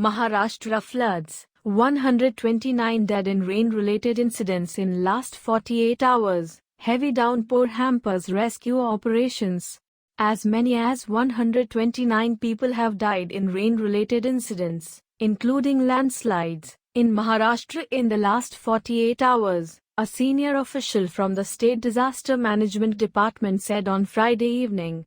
Maharashtra floods, 129 dead in rain-related incidents in last 48 hours. Heavy downpour hampers rescue operations. As many as 129 people have died in rain-related incidents, including landslides, in Maharashtra in the last 48 hours, a senior official from the State Disaster Management Department said on Friday evening.